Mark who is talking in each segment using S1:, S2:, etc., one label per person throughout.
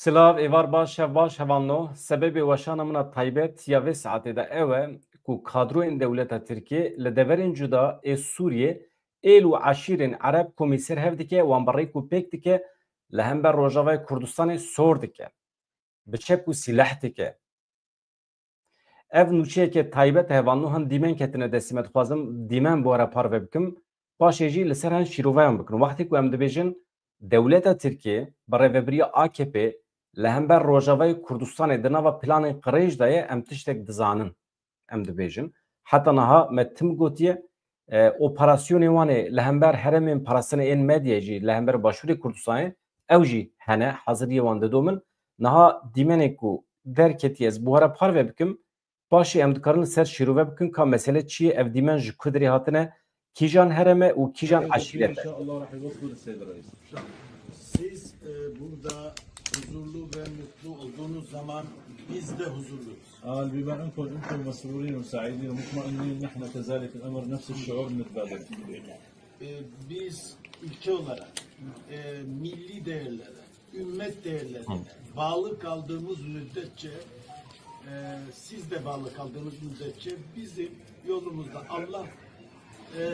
S1: Silav evar baş hevanno sebebi weşana min a taybet ya vê saetê de ew e ku kadroyên dewleta Tirkiye li deverên cuda ê Sûriyê êl û eşîrên Ereb komîser hev dike wan bi rêk û pêk dike li hember Rojavayê Kurdistanê sor dike bi çep û sîleh dike. Ev nûçeyeke taybet hevanno hin dîmen ketine destî me dixwazim dîmen bu ara parve bikim paşê jî li ser hin şîrovayan bikin. Wextê ku em dibêjin dewleta Tirkiye bi rêveberiya AKP li hember Rojavayê Kurdistanê di nava planên qirêj de ye em tiştek dizanin em dibêjin. Heta niha me tim gotiye operasyonê wanê li hember heremên parastinê ên medyayê jî li hember Başûrê Kurdistanê ew jî hene heziriyê wan didomin. Niha dîmenê ku derketiye ez bu ara parve bikim paşê em dikarin li ser şîrove bikin ka mesele çi ye ev dîmen ji ku derê hatine kîjan hereme û kîjan eşîret e.
S2: Siz burada huzurlu ve mutlu olduğunuz zaman biz de huzurluyuz.
S3: قال بما انتم مسرورين وسعيدين ومطمئنين نحن كذلك الامر نفس الشعور متبادل.
S2: Biz ülke olarak milli değerlere, ümmet değerlerine bağlı kaldığımız müddetçe siz de bağlı kaldığınız müddetçe bizim yolumuzda Allah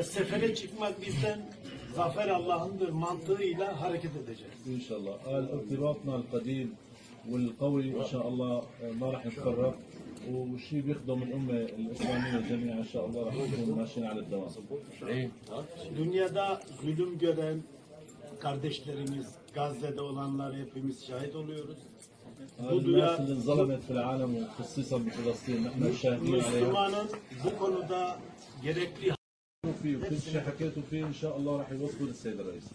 S2: sefere çıkmak bizden zafer Allah'ındır mantığıyla hareket edeceğiz.
S3: İnşallah. ارتباطنا القديم والقوي ان شاء الله ما راح نتفرق والشيء بيخدم الامه الاسلاميه جميعا ان شاء الله راح نكون ماشيين على الدوام.
S2: Dünyada zulüm gören kardeşlerimiz, Gazze'de olanlar hepimiz şahit oluyoruz.
S3: الناس اللي انظلمت في العالم وخصيصا بفلسطين نحن شاهدين عليها.
S2: Müslümanın bu konuda gerekli
S3: وكل شيء حكيته فيه ان شاء الله راح يوصل السيد الرئيس.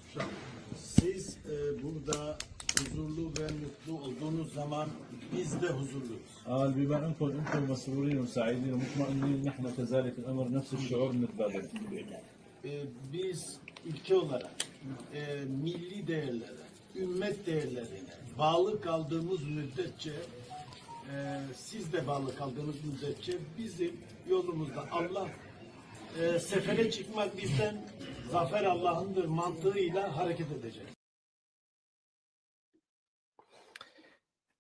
S2: siz burada huzurlu ve mutlu olduğunuz zaman biz de huzurluyuz.
S3: قال بما انتم مسرورين وسعيدين ومطمئنين نحن كذلك الامر نفس الشعور متبادل.
S2: Biz ülke olarak milli değerlere, ümmet değerlerine bağlı kaldığımız müddetçe siz de bağlı kaldığınız müddetçe bizim yolumuzda Allah sefere çıkmak bizden zafer Allah'ındır mantığıyla hareket edeceğiz.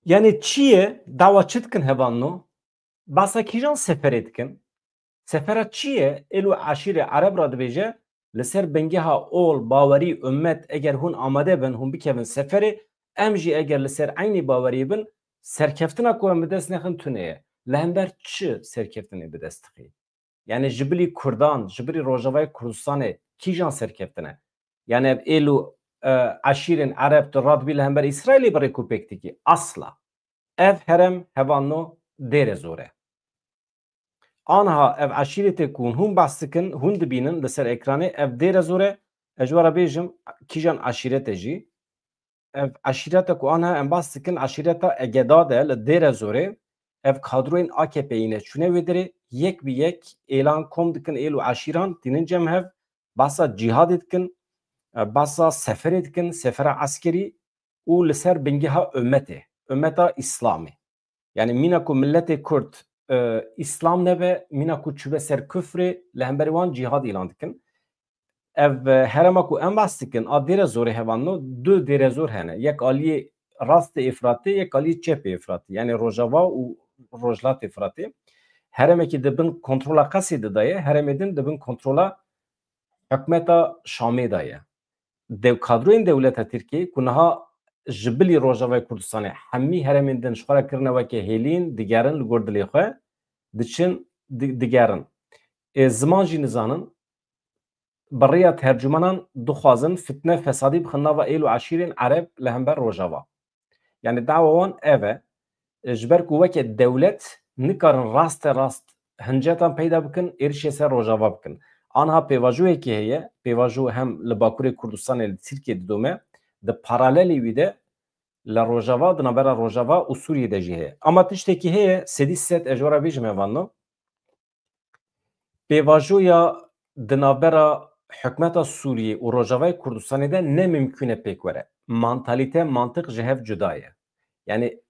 S1: Yani çiye dava çıtkın hevanno basa kîjan seferê dikin sefera çi ye êl û eşîrê Ereb ra dibêje li ser bengeha ol bawerî ümmet eger hûn amade bin hûn bikevin seferê em jî eger li ser eynî bawerî bin serkeftina ku em bi dest nexin tune ye li hember çi serkeftinê bi dest dixî yani ji bilî Kurdan ji bilî Rojavayê Kurdistanê kîjan serkeftine yani ev êl û eşîrên Ereb tu radbî li hember İsraîlê bi rêk û pêk dikî asla ev herem hevanno dêre zor e. Anha ev eşîretê ku hûn behs dikin hûn dibînin li ser ekranê ev dêre zor e ez ji we re bêjim kîjan eşîretê jî ev eşîreta ku anha em behs dikin eşîreta Egeda de li dêre zor e ev kadroyên AKP'yê ne çûne wê derê yek bi yek êlan kom dikin êl û eşîran tînin cem hev behsa cîhadê dikin behsa seferê dikin sefera eskerî û li ser bingeha ümmetê ümmeta İslamê yani mîna ku milletê Kurd İslam nebe mîna ku çûbe ser küfrê li hemberî wan cîhad îlan dikin ev herema ku em behs dikin a dêre zorê hevanno du dêre zor hene yek aliyê rastê îfratî yek aliyê çepê îfratî yani Rojava û Rojhilatê îfratî heremekî dibin kontrola Qesê de daye heremê din dibin kontrola hikûmeta Şamê de ye kadroyên dewleta Tirkiye ku niha ji bilî Rojavayê Kurdistanê hemî heremên din ji xwe re kirine weke hêlîn digerin li gor dilê xwe diçin digerin ziman jî nizanin bi rêya tercümanan dixwazin fitne fesadî bixin nava êl û eşîrên Ereb li hember Rojava yani dawa wan ev e ji ber ku weke dewlet nikarin rast hincetan peyda bikin êrişê ser Rojava bikin anha pêvajoyekê heye pêvajo hem li Bakurê Kurdistanê li Tirkiye didome di paralelî wî de li Rojava di navbera Rojava û Sûriyê de jî heye ama tiştekî heye sedî set ez ji we re bêjim hevanno pêvajoya di navbera hikûmeta Sûriyê û Rojavayê Kurdistanê de ne mümkün e pêk were mantalîte mantık ji hev cuda ye yani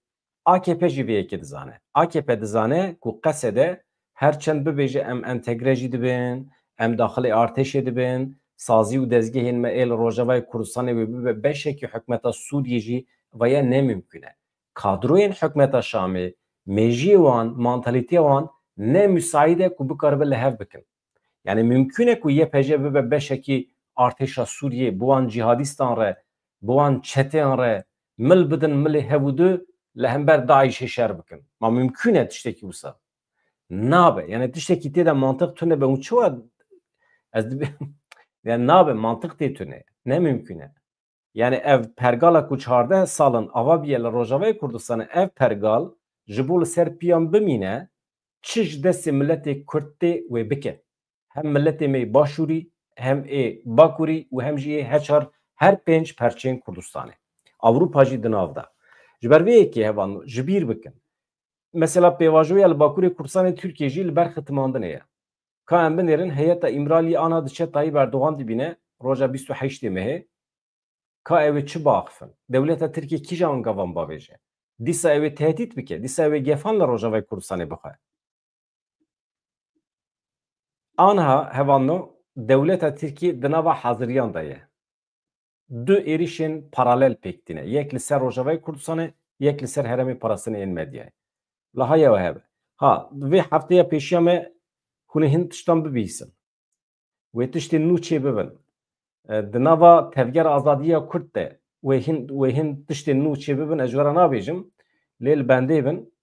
S1: AKP jî vê yekê dizane AKP dizane ku Qesê de her çend bibêje em entegre jî dibin em daxilê artêşê dibin sazî û dezgehên me êl Rojavayê Kurdistanê wê bibe beşekî hikûmeta Sûriyê jî veye ne mümkün e kadroyên hikûmeta Şamê mejiyê wan mantalîtê wan ne müsait e ku bikaribe li hev bikin. Yani mümkün e ku YPJ bibe beşekî artêşa Sûriyê bi wan cihadîstan re bi wan çeteyên re mil bidin milê hevûdû li hember Daişê şer bikin. Ma mümkün e tiştekî wisa. Nabe. Yani tiştekî tê de mantık tune be û çiwa ez dibe yani nabe mantık tê tune. Ne mümkün e. Yani ev pergala ku 14 salin ava biye li Rojavayê Kurdistanê ev pergal ji bo li ser piyan bimîne çi ji destê milletê Kurd tê wê bike. Hem milletê me Başûrî hem ê Bakurî û hem jî ê heçar her pênc perçeyên Kurdistanê. Avrupa jî di nav da. Ji ber vê yekê hevan ji bîr bikin. Mesela pêvajoya li Bakurê Kurdistanê Tirkiye jî li ber xitmandinê ye. Ka em binêrin heyeta İmralî ana diçe Tayyip Erdogan dibîne roja 28 mehê ka ew ê çi biaxivin. Dewleta Tirkiye kîja wan gavan bavêje. Dîsa ew ê tehdît bike. Dîsa ew ê gefan li Rojavayê Kurdistanê bixwe. Anha hevanno dewleta Tirkiye di nava haziriyan da ye. Du êrişên paralel pêk tîne. Yek li ser Rojavayê Kurdistanê, yek li ser herêmê parastinê yên medyayê. Li haya we hebe. Ha, vê hefteya pêşiya me hûn ê hin tiştan bibîsin. Wê tiştên nû çê bibin. Di nava tevgera azadiya Kurd de wê hin tiştên nû çê bibin ez ji we re nabêjim. Lê li bendê bin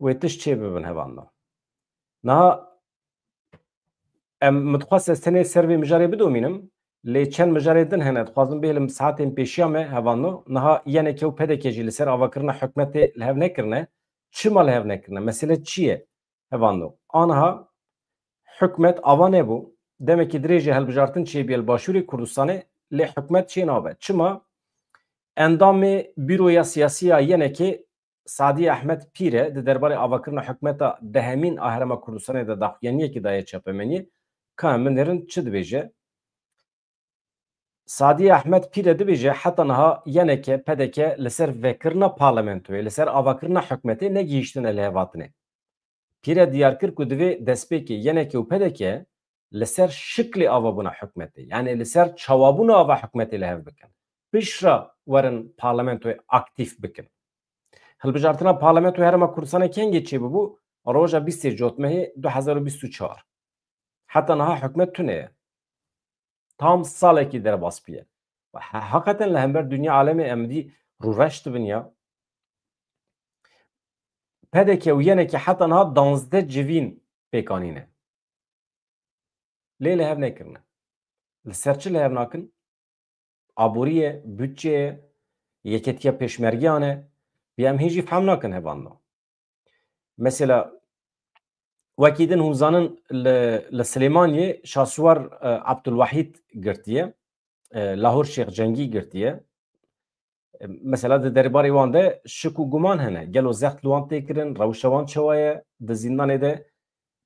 S1: wê tişt çê bibin hevanno. Niha em midxwast ez tenê ser vê mijarê bidomînim. Lê çend mijarê din hene dixwazim bêlim saetên pêşiya me hevanno. Niha yenekê û pedekê jî li ser avakirina hikûmetê li hev nekirine. Çima li hev nekirine? Mesele çi ye? Hevanno. Aniha hikûmet ava nebû. Demek ki dirêjê hilbijartin çêbiye li Başûrê Kurdistanê lê hikûmet çê nabe. Çima? Endamê Bîroya Siyasî ya yenekê Sadî Ahmed Pîr di derbarê avakirina hikûmeta dehemîn a Herêma Kurdistanê de daxuyaniyekê daye çapemenî ka em binêrin çi dibêje? Sadî Ahmed Pîr dibêje heta niha yeneke pedeke li ser vekirina parlamentoyê li ser avakirina hikûmetê negihîştine li hevatinê. Pîr diyar kir ku divê destpêkê yenekê û pedeke li ser şiklê avabûna hikûmetê yani li ser çawabûna ava hikûmetê li hev bikin. Pişra werin parlamentoyê aktif bikin. Hilbijartina parlamentoya Herêma Kurdistanê kengê çêbûbû roja 20 Cotmehê 2024. Heta niha hikûmet tune ye. Tam salekî derbas bûye. Hakikaten li hember dünya alemê em dî rûveş dibin ya. Pedeke û yenekê heta niha 12 civîn pêkanîne. Lê li hev nekirine. Li ser çi li hev nakin? Aborîye, bütçeye, yeketiya pêşmergeyan e. Em hê jî fehm nakin hevanno. Mesela wekî din hûn zanin li Silêmaniyê şahsûwar Abdulwahîd girtiye. Lahor Şêx Cengî girtiye. Mesela di derbarê wan de şik û guman hene. Gelo zext li wan tê kirin, rewşa wan çawa ye, di zîndanê de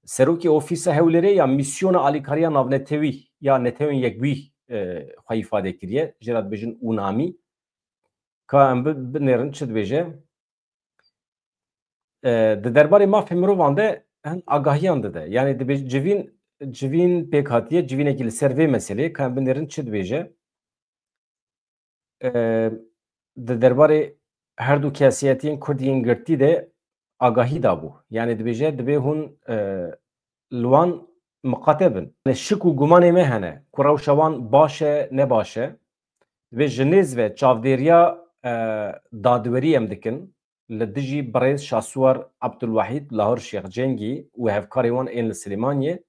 S1: serokê ofîsa hewlêrê ya mîsyona alîkariya navnetewî ya netewên yekbûyî xwe îfade kiriye. Jê re dibêjin ûnamî. Ka em binêrin çi dibêje? Di derbarê mafê mirovan de hin agahiyan dide. Yani dibêje civîn pêk hatiye, civînekî li ser vê meselê ka em binêrin çi dibêje? Di derbarê her du kesiyetiyên Kurdiyên girtî de agahî dabû. Yani dibêje divê hûn li wan miqate bin. Şik û gumanê me hene ku rewşa wan baş e ne baş e. Divê ji nêz ve çavdêriya dadwerî em dikin li dijî birêz şahsûwar Abdulwahîd Lahor Şêx Cengî û hevkarê wan ên li Silêmaniyê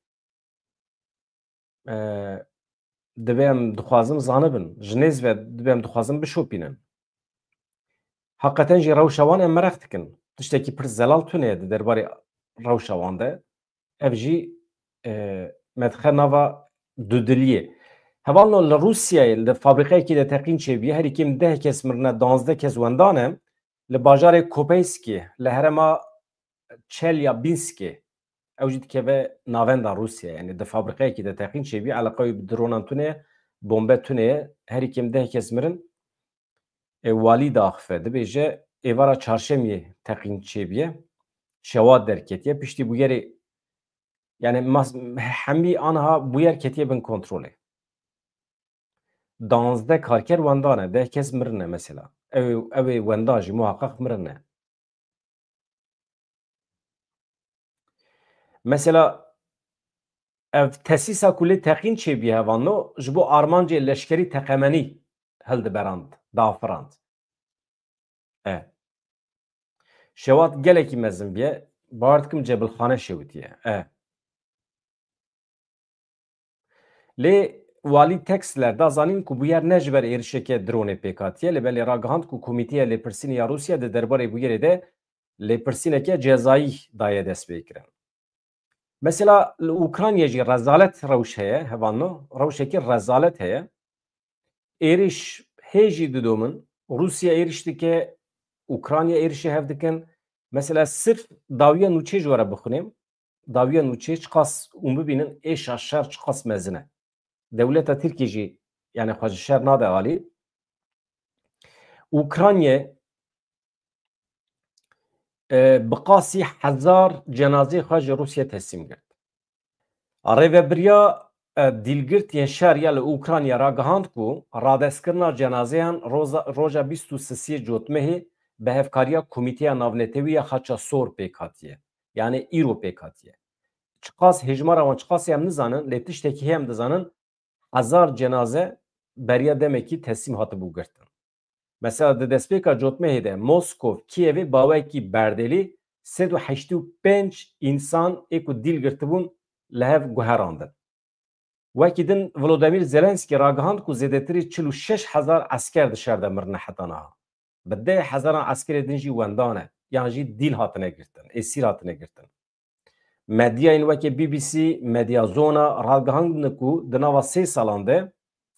S1: divê em dixwazim zanibin. Ji nêz ve divê em dixwazim bişopînin. Hakikaten jî rewşa wan em mereq dikin. Tiştekî pir zelal tune ye di derbarê rewşa wan de. Ev jî medxe nava dudiliyê. Hevalno li Rûsyayê li fabrîqeyekê de teqîn çêbûye herî kêm 10 kes mirine 12 kes wendan e li bajarê Kopeyskê li herêma Çelyabinskê ew jî dikeve navenda Rûsyayê yani di fabrîqeyekê de teqîn çêbûye eleqeyê bi dronan tune ye bombe tune ye herî kêm 10 kes mirin walî daxife dibêje êvara çarşemiyê teqîn çêbûye şewat derketiye piştî bûyerê yani hemî aniha bûyer ketiye bin kontrolê. 12 karker wendan e 10 kes mirin e mesela. ev wenda jî muhakkak mirine. Mesela ev tesîsa ku lê teqîn çêbûye hevano ji bo armancê leşkerî teqemenî hildiberand, dafirand. Şewat gelekî mezin biye, bawer dikim Cebilxane şewitiye. Lê walî Texler da zanîn ku bûyer ne ji ber êrişeke dronê pêk hatiye, lê belê ragihand ku Komîteya Lêpirsînê ya Rûsya di derbarê bûyerê de lêpirsîneke cezayî daye dest pê kirin. Mesela li Ukraynayê jî rezalet rewş heye, hevano rewşekî rezalet heye. Êriş hê jî dido min, Rûsya êriş dike, Ukrayna êrişê hev dikin. Mesela sırf dawiya nûçê ji were bixwînim, dawiya nûçê çi qas û bibînin êşa şer çi qas mezin e. Dewleta Tirkiye jî yani xwe ji şer nade alî. Ukraynayê bi qasî 1000 cenazê xwe ji Rûsya teslîm kirt. Rêveberiya dîlgirtiyên şer ya li Ukrayna ragihand ku radestkirina cenazeyan roja 23 Cotmehê bi hevkariya Komîteya Navnetewî ya Xaça Sor pêk hatiye. Yani îro pêk hatiye. Çi qas hejmara wan çi qasî em nizanin, lê tiştekî hem dizanin 1000 cenaze beriya demekî teslîm hatibû girtin. Mesela di destpêka Cotmehê de Moskov, Kievê bawekî berdelî 385 însan ê ku dîl girtibûn li hev guherandin. Wekî din Volodymyr Zelenskî ragihand ku zêdetirî 46,000 esker di şer de mirine heta niha. Bi 10,000 eskerê din jî wendan e, yan jî dîl hatine girtin, esîr hatine girtin. Medyayên wekî BBC, Medya Zona ragihandine ku di nava 3 salan de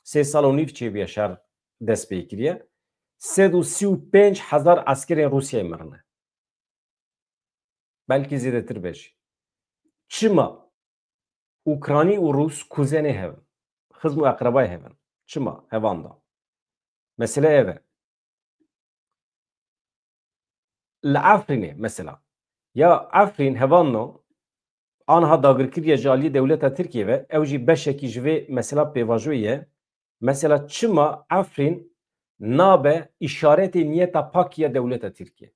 S1: 3 sal û nîv çêbûye şer dest pê kiriye. 335,000 eskerên Rûsyayê mirine. Belkî zêdetir be jî. Çima Ukranî û Rûs kuzenê hevin. Xizm û eqrebayê hevin. Çima hevan da. Mesele ev e. Li Efrînê mesela. Ya Efrîn hevanno anha dagirkiriya ji aliyê dewleta Tirkiye ve ew jî beşekî ji vê mesela pêvajoyê ye. Mesela çima Efrîn nabe îşaretê niyeta pak ya dewleta Tirkiye.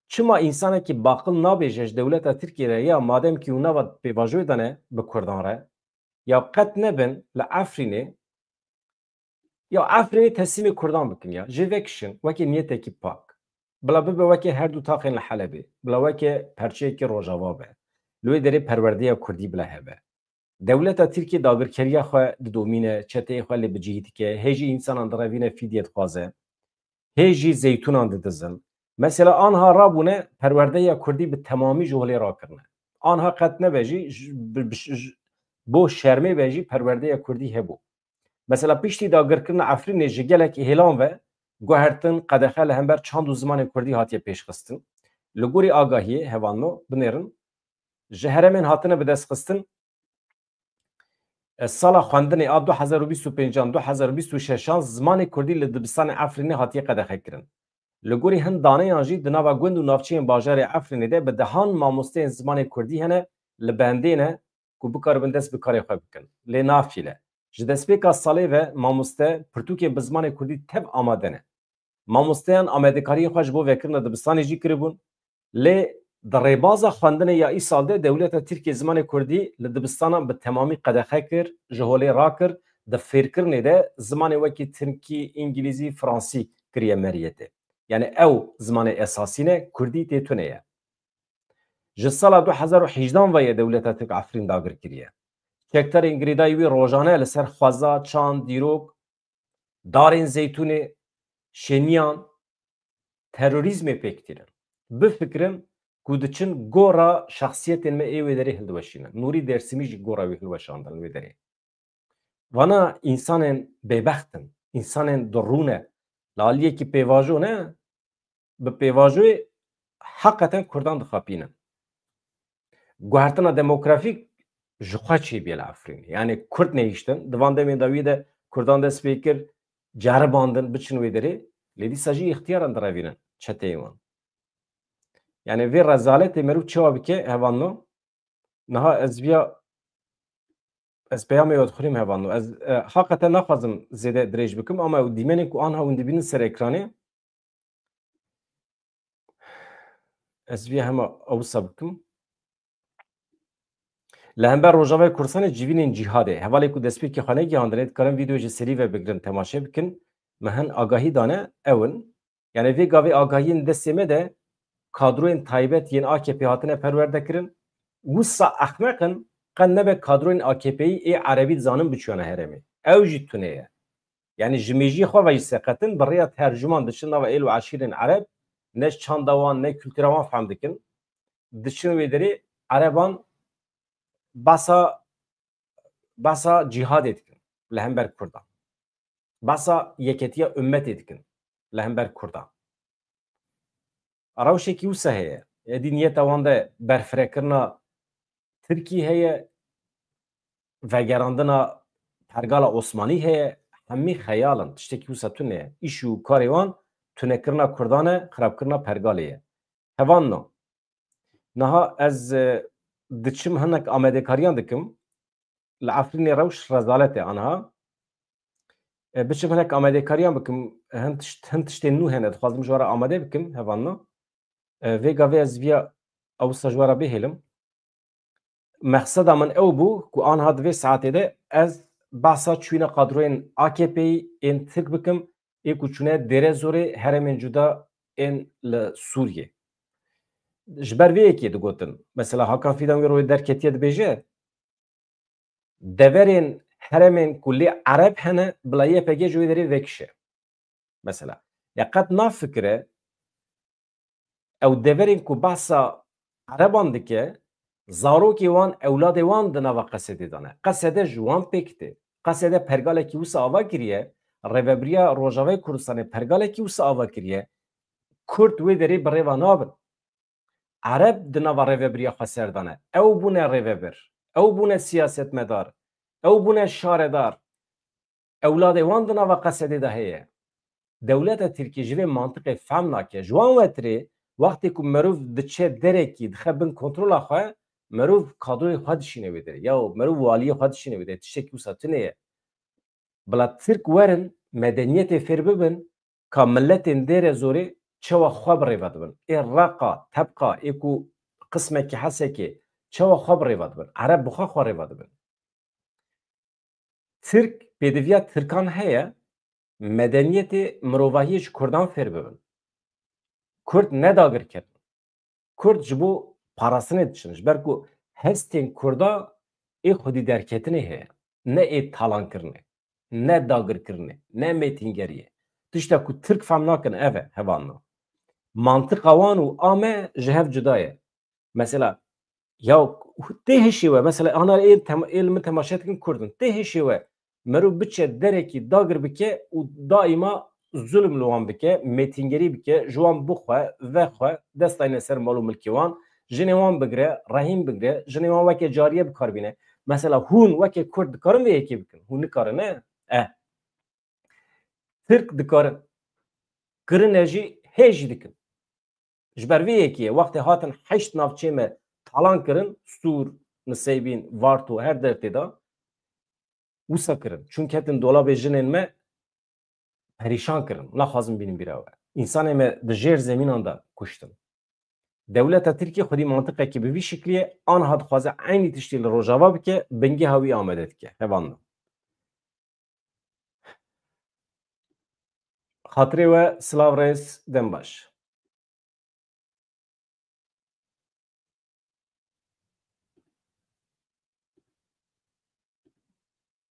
S1: Çima însanekî baqil nabêje ji dewleta Tirkiye re ya madem ki hûn nava pêvajoyê dane bi Kurdan re ya qet nebin li Efrînê ya Efrînê teslîmê Kurdan bikin ya ji vekişin wekî niyetekî pak. Bila bibe wekî her du taxên li Helebê, bila wekî perçeyekî Rojava be. Li wê derê perwerdeya Kurdî bila hebe. Dewleta Tirkiye dagirkeriya xwe didomîne, çeteyê xwe lê bicihî dike, hê jî însanan direvîne fîdye dixwaze, hê jî zeytûnan didizin. Mesela anha rabûne perwerdeya Kurdî bi temamî ji holê rakirine. Anha qet nebe jî bo şermê ve jî perwerdeya Kurdî hebû. Mesela piştî dagirkirina Efrînê ji gelek hêlan ve guhertin qedexe li hember çand û zimanê Kurdî hatiye pêşxistin. Li gorî agahiyê hevanno binêrin ji heremên hatine bi dest xistin sala xwendinê a 2025-an 2026-an zimanê Kurdî li dibistanê Efrînê hatiye qedexe kirin. Li gorî hin daneyan jî di nava gund û navçeyên bajarê Efrînê de bi dehan mamosteyên zimanê Kurdî hene li bendê ne ku bikaribin dest bi karê xwe bikin. Lê nafîle. Ji destpêka salê ve mamoste pirtûkên bi zimanê Kurdî tev amade ne. Mamosteyan amedekariyên xwe ji bo vekirina dibistanê jî kiribûn. Lê di rêbaza xwendinê ya îsal de dewleta Tirkiye zimanê Kurdî li dibistanan bi temamî qedexe kir, ji holê rakir, di fêrkirinê de zimanê wekî Tirkî, İngilîzî, Fransî kiriye meriyetê. Yani ew zimanê esasî ne, Kurdî tê tune ye. Ji sala 2018 ve ye dewleta Tirk Efrîn dagir kiriye. Çekterên girêdayî wî rojane li ser xweza, çand, dîrok, darên zeytûnê, şeniyan, terorîzmê pêktirin. Bifikirin ku diçin gora şexsiyetên me ê wê derê hildiweşînin. Nûrî Dêrsimî jî gora wî hilweşandin wê derê. Vana însanên bêbextin, însanên dirûne, li aliyekî pêvajo ne, bi pêvajoyê heqeten Kurdan dixapînin. Guhertina demografîk ji xwe çêbûye li Efrînê. Yani Kurd nehîştin, di van demên de wî de Kurdan dest pê kir, ceribandin biçin wê derê, lê dîsa jî îxtiyaran direvînin çeteyê wan. Yani vê rezaletê merû çawa bike hevanno, niha ez viya ez peyamê we dixwînim hevanno. Ez heqeten naxwazim zêde dirêj bikim ama dîmenên ku anha hûn dibînin ser ekranê Ez vê hema ewsa bikim. Li hember Rojavayê Kurdistanê civînên cîhadê hevalê ku destpêkê xwe negihandine dikarin vîdeo ji serî ve bigirin temaşe bikin. Me hin agahî dane ewin. Yani vê gavê agahiyên destê me de kadroyên taybet yên AKP hatine perwerdekirin. Wisa ehmeqin qet nebe kadroyên AKP'yî ê erebî zanin biçûne herêmê. Ew jî tune ye. Yani ji mêjiyê xwe ve jî seqetin bi rêya tercüman diçin nava êl û eşîrên ereb ne çanda wan ne kültûra wan fehm dikin. Diçin wê derê ereban basa cihad dikin li hember Kurdan. Basa yeketiya ümmetê dikin li hember Kurdan. Rewşekî wisa heye. Êdî niyeta wan de berfirekirina Tirkî heye, vegerandina pergala Osmanî heye, hemî xeyalin. Tiştekî wisa tune ye. İş û karê wan tunekirina Kurdan e, xirabkirina pergalê ye. Hevan no. Niha ez diçim hinek amedekariyan dikim. Li Efrînê rewş rezalet e anha. Biçim hinek amedekariyan bikim. Hin tiştên nû hene. Dixwazim ji we re amade bikim hevan no. Vê gavê ez vîya ewsa ji we re bihêlim. Meqseda min ew bû ku anha di vê saetê de ez behsa çûna kadroyên AKP'yî ên Tirk bikim ê ku çûne dêre zorê herêmên cuda ên li Sûriyê. Ji ber vê yekê digotin. Mesela Hakan Fidan wê rûyê derketiye dibêje deverên herêmên ku lê ereb hene bila YPG ji wê derê vekişe. Mesela. Ya qet nafikire ew deverên ku behsa ereban dike zarokê wan ewladê wan di nava Qesedê dane. Qesede ji wan pêk tê. Qesede pergalekî wisa ava kiriye, Rêveberiya Rojavayê Kurdistanê pergalekî wisa ava kiriye, Kurd wê derê bi rêva nabin. Ereb di nava rêveberiya xwe serdane. Ew bûne rêveber, ew bûne siyasetmedar, ew bûne şaredar. Ewladê wan di nava Qesedê de heye. Dewleta Tirkî ji vê mantiqê fehm nake. Ji wan wetirê wextê ku merov diçe derekî dixe bin kontrola xwe merov kadroyê xwe dişîne wê derê ya merov waliyê xwe dişîne wê derê tiştekî wisa tune ye. Bila Tirk werin medeniyetê fêr bibin ka milletên dêre zorê çawa xwe bi rêve dibin. Ê reqa, tebqa ê ku qismekî hesekê çawa xwe bi rêve dibin. Ereb bi xwe xwe rêve dibin. Tirk pêdiviya Tirkan heye medeniyetê mirovahiyê ji Kurdan fêr bibin. Kurd nedagirkirin. Kurd ji bo parastinê diçin. Ji ber ku hestên Kurda ê xwedî derketinê heye. Ne ê talankirinê, ne dagirkirinê, ne mêtîngeriyê. Tişta ku Tirk fehm nakin ev e hevan no. Mantıqa wan û a me ji hev cuda ye. Mesela ya tê hişê we mesela ana êl min temaşe dikin Kurdin. Tê hişê we merov biçe derekî dagir bike û daîma zulm li wan bike, mêtîngerî bike, ji wan bixwe, vexwe, destayne ser mal û milkê wan, jinê wan bigire, rehîn bigire, jinê wan weke cariye bikarbîne. Mesela hûn weke Kurd dikarin vê yekê bikin. Hûn nikarin ne? Tirk dikarin. Kirine jî hê jî dikin. Ji ber vê yekê wextê hatin heşt navçê me talan kirin, Stûr, Niseybîn, Varto her dertê da wisa kirin. Çûnke hetin dolabê jinên me perîşan kirin. Naxwazim bînim bîra we. İnsanê me di jêr zemînan da kuştin. Dewleta Tirkiye xwedî mantiqekî bi vî şikliyê anha dixwaze eynî tiştî li Rojava bike, bingêha wî amade dike. Hevan no. Xatirê we silav rêz dem baş.